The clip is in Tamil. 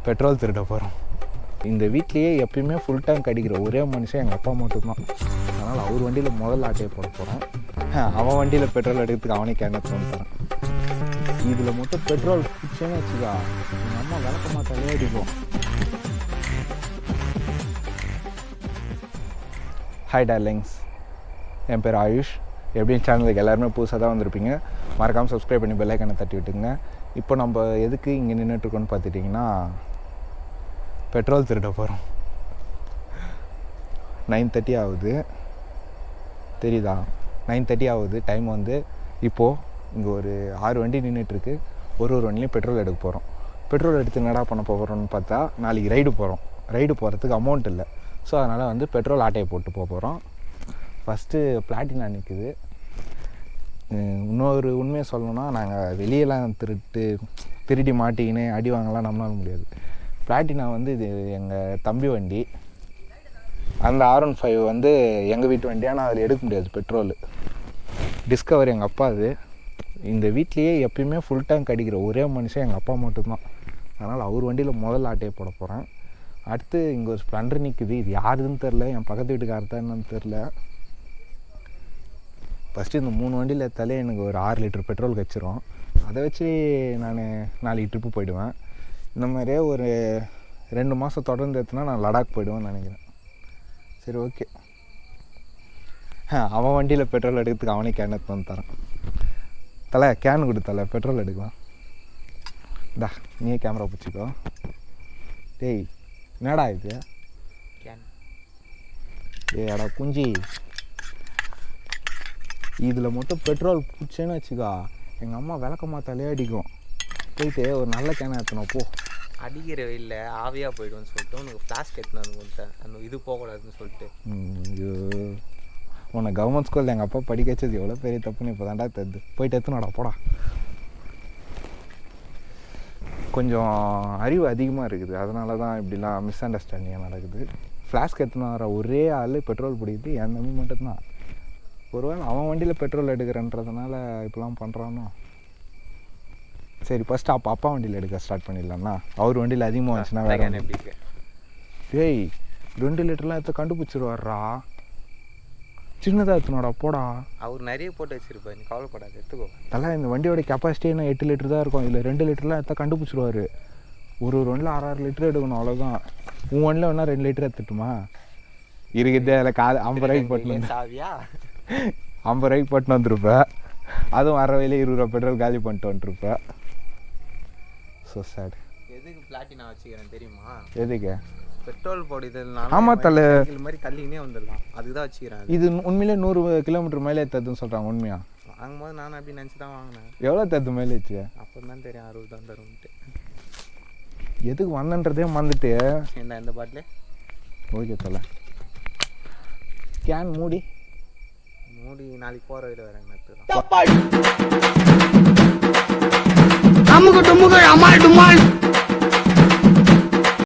பெட்ரோல் திருட போகிறோம். இந்த வீட்லேயே எப்பயுமே ஃபுல் டேங்க் அடிக்கிற ஒரே மனுஷன் எங்கள் அப்பா மட்டும்தான். அதனால் அவர் வண்டியில் முதல் ஆட்டையை போட போகிறோம். அவன் வண்டியில் பெட்ரோல் எடுக்கிறதுக்கு அவனே கேன் எடுத்து தரேன். இதில் மட்டும் பெட்ரோல் பிடிச்சேன்னு வச்சுக்கா, எங்கள் அம்மா விளக்க மாட்டாலே அடிப்போம். ஹாய் டார்லிங்ஸ், என் பேர் ஆயுஷ். எப்படியும் சேனலுக்கு எல்லாருமே புதுசாக தான் வந்திருப்பீங்க. மறக்காமல் சப்ஸ்கிரைப் பண்ணி பெல் ஐக்கானை தட்டி விட்டுங்க. இப்போ நம்ம எதுக்கு இங்கே நின்றுட்டுருக்கோன்னு பார்த்துட்டிங்கன்னா, பெட்ரோல் திருட போகிறோம். 9:30 ஆகுது, தெரியுதா? 9:30 ஆகுது. டைம் வந்து இப்போது இங்கே ஒரு 6 வண்டி நின்றுட்டுருக்கு. ஒரு வண்டிலையும் பெட்ரோல் எடுக்க போகிறோம். பெட்ரோல் எடுத்து என்னடா பண்ண போகிறோன்னு பார்த்தா, நாளைக்கு ரைடு போகிறோம். ரைடு போகிறதுக்கு அமௌண்ட் இல்லை. ஸோ அதனால் வந்து பெட்ரோல் ஆட்டையை போட்டு போகிறோம். ஃபஸ்ட்டு பிளாட்டினா நிற்குது. இன்னொரு உண்மையை சொல்லணுன்னா, நாங்கள் வெளியெல்லாம் திருடி மாட்டிக்கின்னு அடி வாங்கலாம் நம்மளால முடியாது. பிளாட்டினா வந்து இது எங்கள் தம்பி வண்டி. அந்த R15 வந்து எங்கள் வீட்டு வண்டி. ஆனால் அதில் எடுக்க முடியாது பெட்ரோல். டிஸ்கவர் எங்கள் அப்பா. அது இந்த வீட்லேயே எப்பயுமே ஃபுல் டேங்க் அடிக்கிற ஒரே மனுஷன் எங்கள் அப்பா மட்டும்தான். அதனால் அவர் வண்டியில் முதல் ஆட்டையை போட போகிறேன். அடுத்து இங்கே ஒரு ஸ்ப்ளெண்டர் நிற்குது. இது யாருன்னு தெரில, என் பக்கத்து வீட்டுக்காரர் தான் என்னன்னு தெரில. ஃபஸ்ட்டு இந்த 3 வண்டியில் எடுத்தாலே எனக்கு ஒரு 6 லிட்டர் பெட்ரோல் கிடச்சிரும். அதை வச்சு நான் 4 ட்ரிப்பு போயிடுவேன். இந்த மாதிரியே ஒரு 2 மாதம் தொடர்ந்து எடுத்துனா நான் லடாக் போயிடுவேன்னு நினைக்கிறேன். சரி, ஓகே. அவன் வண்டியில் பெட்ரோல் எடுக்கிறதுக்கு அவனே கேன் எடுத்து வந்து தரேன். தலை கேன் கொடுத்தல, பெட்ரோல் எடுக்கலாம். இந்தா நீயே கேமரா பிடிச்சிக்கோ. டேய், என்னடா இது? கேன். ஏடா குஞ்சி, இதில் மட்டும் பெட்ரோல் பிடிச்சேன்னு வச்சுக்கா, எங்கள் அம்மா விளக்க மாத்தாலே அடிக்கும். போயிட்டு ஒரு நல்ல கேனை எடுத்துனோம் போ. அடிக்கிற வெயில்ல ஆவியாக போய்டுன்னு சொல்லிட்டு உனக்கு ஃப்ளாஸ்க் எடுத்துன்னு வந்து அந்த இது போகக்கூடாதுன்னு சொல்லிட்டு. ஐயோ, உன்னை கவர்மெண்ட் ஸ்கூலில் எங்கள் அப்பா படிக்க வச்சது எவ்வளோ பெரிய தப்புன்னு இப்போ தாண்டா தெரியுது. போயிட்டு எடுத்துனோடா போடா. கொஞ்சம் அறிவு அதிகமாக இருக்குது, அதனால தான் இப்படிலாம் மிஸ் அண்டர்ஸ்டாண்டிங்காக நடக்குது. ஃப்ளாஸ்க் எடுத்துன்னு வர ஒரே ஆள் பெட்ரோல் பிடிக்குது என் தம்பி மட்டும்தான். ஒருவேளை அவன் வண்டியில் பெட்ரோல் எடுக்கிறன்றதுனால இப்படிலாம் பண்ணுறானோ. சரி, ஃபஸ்ட்டு அப்பா வண்டியில் எடுக்க ஸ்டார்ட் பண்ணிடலாம்னா. அவர் வண்டியில் அதிகமாக வந்துச்சுன்னா வேறு எப்படி? ஏய், 2 லிட்டர்லாம் எடுத்து கண்டுபிடிச்சிருவாரா. சின்னதாக எடுத்துனோடா போடா. அவர் நிறைய போட்டு வச்சுருப்பார், நீ கவலைப்படாது, எடுத்துக்கோ. தலை, இந்த வண்டியோட கெப்பாசிட்டி என்ன 8 லிட்டர் தான் இருக்கும். இதில் 2 லிட்டர்லாம் எடுத்தால் கண்டுபிடிச்சிருவார். ஒரு வண்டியில் 6 லிட்டர் எடுக்கணும், அவ்வளோதான். உன் வண்டியில் வேணால் 2 லிட்டர் எடுத்துட்டுமா? இருக்குது அதில் 50 ரூபாய்க்கு போட்டு சாவியா 50 ரூபாய்க்கு போட்டுன்னு வந்துருப்பேன். அதுவும் வர வழியில 20 ரூபா பெட்ரோல் காலி பண்ணிட்டு வந்துருப்பேன். So sad. எதுக்கு பிளாட்டினா வச்சுக்கிறேன் தெரியுமா? எதுக்கு? பெட்ரோல் போடுது. ஆமாம் தலை, இது மாதிரி தள்ளிக்கினே வந்துடலாம், அதுதான் வச்சுக்கிறேன். இது உண்மையிலே 100 கிலோமீட்டர் மைலேஜ் தருதுன்னு சொல்கிறாங்க. உண்மையா? வாங்கும்போது நானும் அப்படி நினச்சி தான் வாங்கினேன். எவ்வளோ தருது மைலேஜ்? அப்போ தான் தெரியும் 60 தான் தரும்ட்டு. எதுக்கு வந்தன்றதே மறந்துட்டு. இந்த பாட்டிலே ஓகே தலை. கேன் மூடி நாளைக்கு போகிற வரையில் வரேன். அமுக்கு டுமுக்கு அமால் டுமால்.